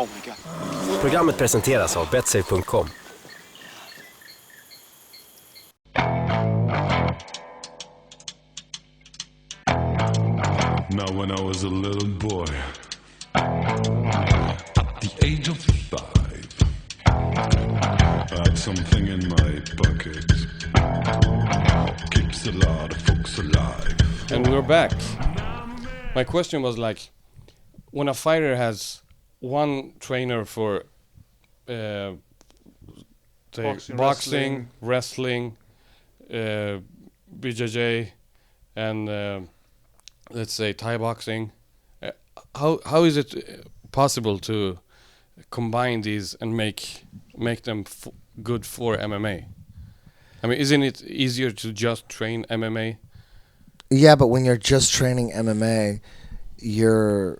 Oh my god. Programmet presenteras av betsafe.com. Now when I was a little boy, at the age of 5, I had something in my pocket, keeps a lot of folks alive. And we're back. My question was like, when a fighter has one trainer for boxing, wrestling, BJJ, and let's say Thai boxing, how is it possible to combine these and make them good for MMA? I mean, isn't it easier to just train MMA? Yeah, but when you're just training MMA, you're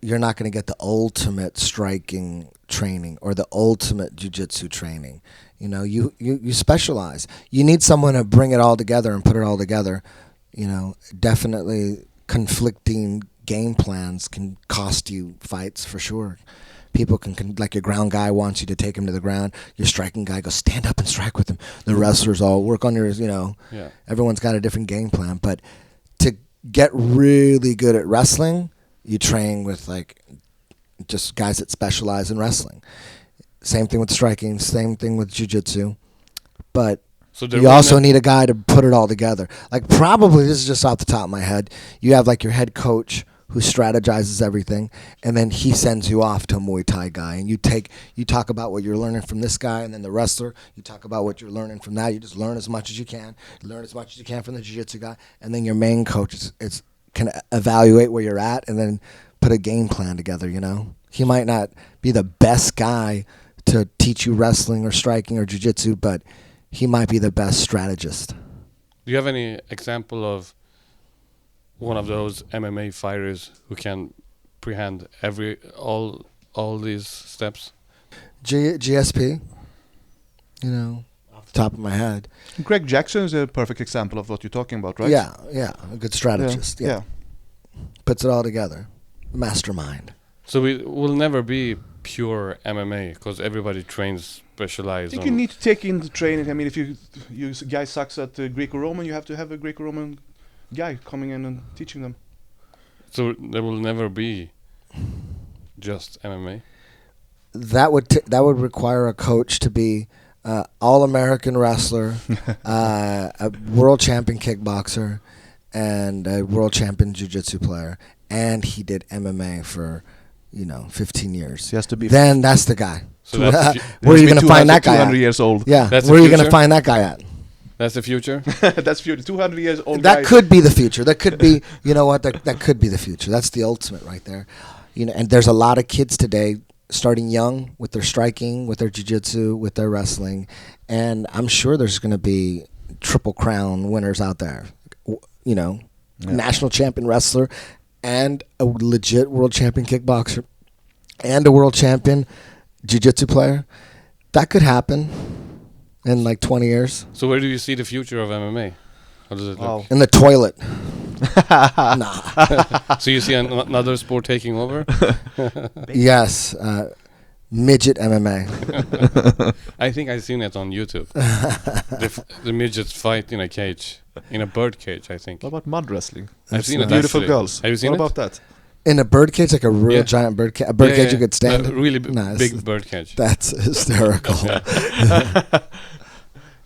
not going to get the ultimate striking training or the ultimate jiu-jitsu training. You know, you specialize. You need someone to bring it all together and put it all together. You know, definitely conflicting game plans can cost you fights for sure. People can like your ground guy wants you to take him to the ground. Your striking guy goes, stand up and strike with him. The wrestlers all work on yours, you know. Yeah. Everyone's got a different game plan. But to get really good at wrestling, you train with like just guys that specialize in wrestling. Same thing with striking, same thing with jiu-jitsu. But so you also need a guy to put it all together. Like probably, this is just off the top of my head, you have like your head coach who strategizes everything, and then he sends you off to a Muay Thai guy, and you talk about what you're learning from this guy, and then the wrestler, you talk about what you're learning from that. You just learn as much as you can, learn as much as you can from the jiu-jitsu guy, and then your main coach can evaluate where you're at and then put a game plan together, you know? He might not be the best guy to teach you wrestling or striking or jiu-jitsu, but he might be the best strategist. Do you have any example of one of those MMA fighters who can prehand all these steps? GSP, you know, off the top of my head. Greg Jackson is a perfect example of what you're talking about, right? Yeah, a good strategist. Yeah. Puts it all together. Mastermind. So we will never be pure MMA because everybody trains specialized. I think you need to take in the training. I mean, if you guy sucks at Greco-Roman, you have to have a Greco-Roman guy coming in and teaching them. So there will never be just MMA. That would require a coach to be all-American wrestler, a world champion kickboxer, and a world champion jiu-jitsu player, and he did MMA for 15 years. He has to be. Then that's the guy. So where are you going to find that guy 200 at? years old. Yeah, that's where are you going to find that guy at? That's the future. That's future. 200 years old. That could be the future. That could be. You know what? That could be the future. That's the ultimate right there. You know, and there's a lot of kids today starting young with their striking, with their jiu-jitsu, with their wrestling, and I'm sure there's going to be triple crown winners out there. You know, national champion wrestler, and a legit world champion kickboxer, and a world champion jiu-jitsu player. That could happen in like 20 years. So where do you see the future of MMA? How does it look? In the toilet. Nah. So you see another sport taking over? Yes. Midget MMA. I think I've seen it on YouTube. The midgets fight in a cage. In a bird cage, I think. What about mud wrestling? I've seen it. Beautiful actually. girls. Have you seen what it? about that? In a bird cage, like a real giant bird cage? A bird cage you could stand in? A really big bird cage. That's hysterical.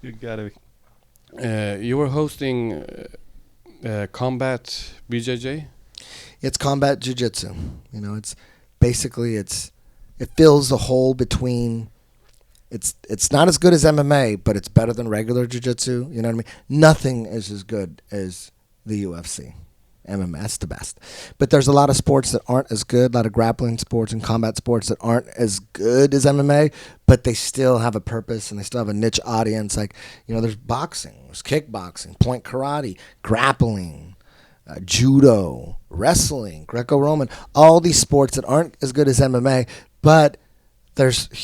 You gotta. be. You were hosting combat BJJ? It's combat jiu-jitsu. You know, it's basically it fills the hole between. It's not as good as MMA, but it's better than regular jiu-jitsu. You know what I mean? Nothing is as good as the UFC. MMA, that's the best. But there's a lot of sports that aren't as good, a lot of grappling sports and combat sports that aren't as good as MMA, but they still have a purpose and they still have a niche audience. Like, you know, there's boxing, there's kickboxing, point karate, grappling, judo, wrestling, Greco-Roman, all these sports that aren't as good as MMA, but there's a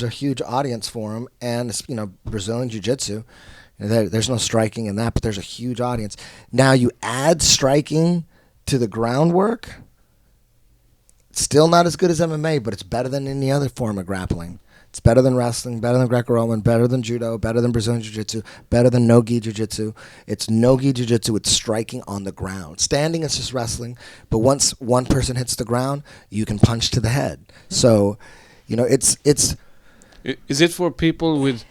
huge audience for them. And, you know, Brazilian jiu-jitsu, there's no striking in that, but there's a huge audience. Now you add striking to the groundwork, Still not as good as MMA, but it's better than any other form of grappling. It's better than wrestling, better than Greco-Roman, better than judo, better than Brazilian jiu-jitsu, better than no-gi jiu-jitsu. It's no-gi jiu-jitsu with striking on the ground. Standing is just wrestling, but once one person hits the ground, you can punch to the head. So, it's Is it for people with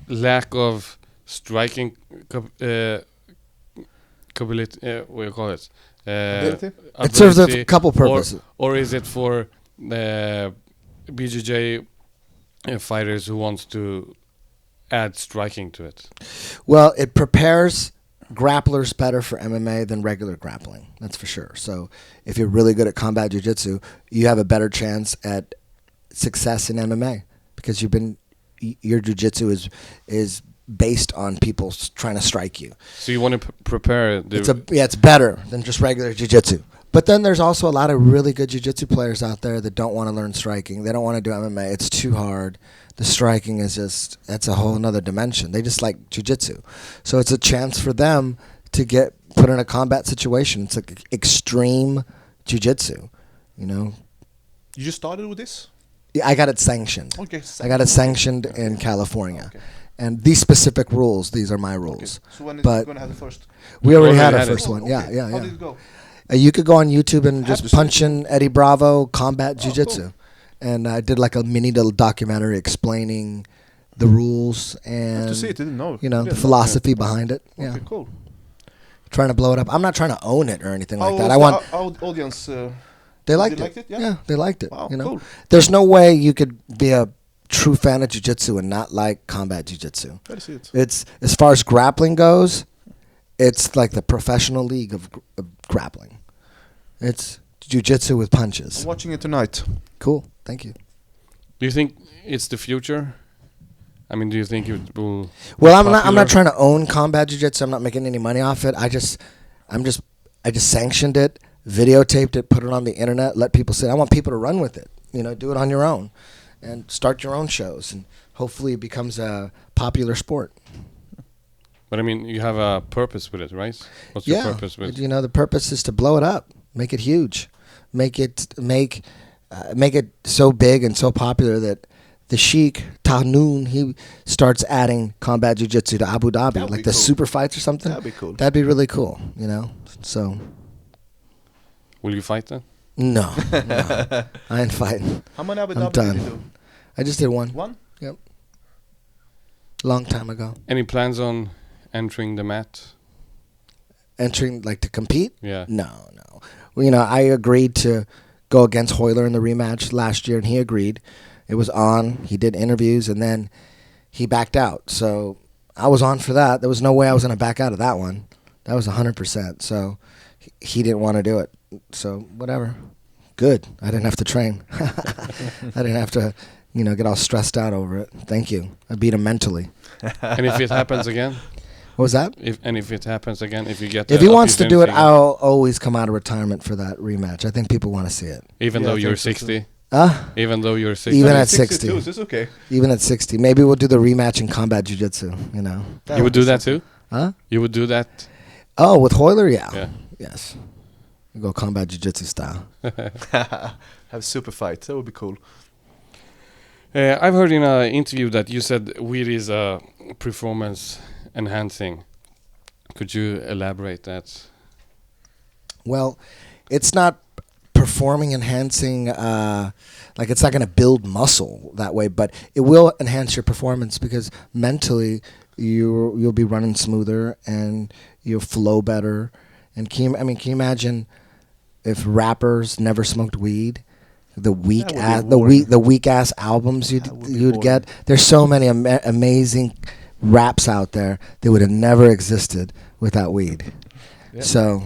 lack of striking what do you call it? Ability? It serves a couple purposes. Or is it for BJJ fighters who wants to add striking to it? Well, it prepares grapplers better for MMA than regular grappling. That's for sure. So if you're really good at combat jiu-jitsu, you have a better chance at success in MMA because your jiu-jitsu is based on people trying to strike you. So you want to prepare it's better than just regular jiu-jitsu. But then there's also a lot of really good jiu-jitsu players out there that don't want to learn striking. They don't want to do MMA. It's too hard. The striking is that's a whole another dimension. They just like jiu-jitsu. So it's a chance for them to get put in a combat situation. It's like extreme jiu-jitsu, You just started with this? Yeah, I got it sanctioned. Okay. I got it sanctioned in California. Okay. And these specific rules, these are my rules. Okay. So when is it going to have the first? We already had our first one. Okay. Yeah. How did it go? You could go on YouTube and just punch in Eddie Bravo combat jiu-jitsu. Cool. And I did like a mini little documentary explaining the rules and I have to see it, I didn't know. The philosophy behind it. Yeah. Okay, cool. Trying to blow it up. I'm not trying to own it or anything like that. I want our audience. They liked it. Yeah, they liked it. Wow, cool. There's no way you could be a true fan of jiu-jitsu and not like combat jiu-jitsu. I see it. It's as far as grappling goes, it's like the professional league of grappling. It's jiu-jitsu with punches. I'm watching it tonight. Cool. Thank you. Do you think it's the future? I mean, do you think it will? Well, I'm not trying to own combat jiu-jitsu. I'm not making any money off it. I just sanctioned it, videotaped it, put it on the internet, let people see it. I want people to run with it. Do it on your own, and start your own shows, and hopefully it becomes a popular sport. But I mean, you have a purpose with it, right? What's your purpose with it? The purpose is to blow it up, make it huge, make it so big and so popular that the Sheikh Tahnoon, he starts adding combat jiu-jitsu to Abu Dhabi, like the super fights or something. That'd be cool. That'd be really cool, So. Will you fight then? No, I ain't fighting. How many Abu I'm Dhabi done. did you do? I just did one. One? Yep. Long time ago. Any plans on entering the mat? Entering, like, to compete? Yeah. No. Well, I agreed to go against Hoyler in the rematch last year, and he agreed. It was on. He did interviews, and then he backed out. So I was on for that. There was no way I was going to back out of that one. That was 100%. So he didn't want to do it. So whatever. Good. I didn't have to train. I didn't have to, get all stressed out over it. Thank you. I beat him mentally. And if it happens again? What was that? If it happens again, if you get... If he wants to do it, I'll always come out of retirement for that rematch. I think people want to see it. Even though you're 60? Even though you're 60? Even at 60. It's okay. Even at 60. Maybe we'll do the rematch in combat jiu-jitsu, You would do that too? Huh? You would do that? Oh, with Hoyler? Yeah. Yes. We go combat jiu-jitsu style. Have super fight. That would be cool. I've heard in an interview that you said weed is performance enhancing. Could you elaborate that? Well, it's not performing enhancing, like it's not going to build muscle that way, but it will enhance your performance because mentally you'll be running smoother and you'll flow better. And can you imagine if rappers never smoked weed? The weak ass albums you'd get. There's so many amazing raps out there that would have never existed without weed. Yep. So,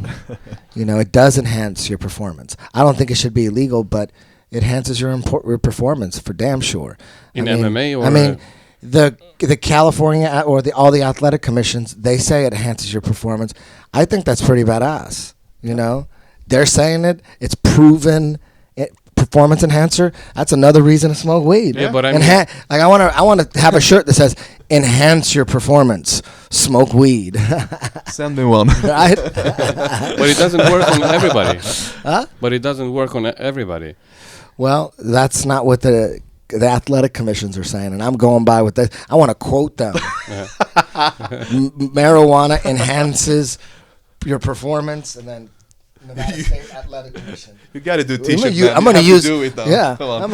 it does enhance your performance. I don't think it should be illegal, but it enhances your performance for damn sure. MMA or... I mean, the California or all the athletic commissions, they say it enhances your performance. I think that's pretty badass. They're saying it. It's proven. Performance enhancer. That's another reason to smoke weed. Yeah, but I want to have a shirt that says enhance your performance. Smoke weed. Send me one. Right? But it doesn't work on everybody. Huh? But it doesn't work on everybody. Well, that's not what the athletic commissions are saying, and I'm going by with this. I want to quote them. Marijuana enhances your performance, and then Nevada State Athletic Commission. You got to do t-shirt. I'm going to use. Do it now. Yeah, Come on. I'm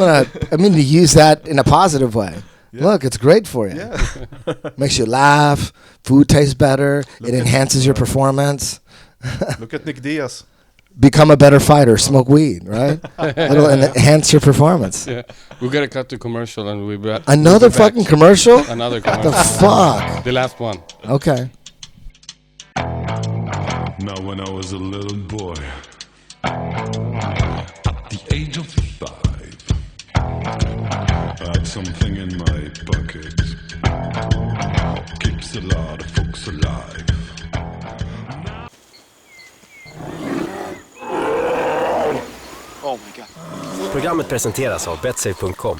going to use that in a positive way. Yeah. Look, it's great for you. Yeah. Makes you laugh. Food tastes better. It enhances your performance. Look at Nick Diaz. Become a better fighter. Smoke weed, right? It'll enhance your performance. Yeah, we gotta cut the commercial and we Another fucking commercial? Another The commercial. fuck? The last one. Okay. Now when I was a little boy, at the age of 5, I had something in my pocket, keeps a lot of folks alive. Programmet presenteras av betsafe.com.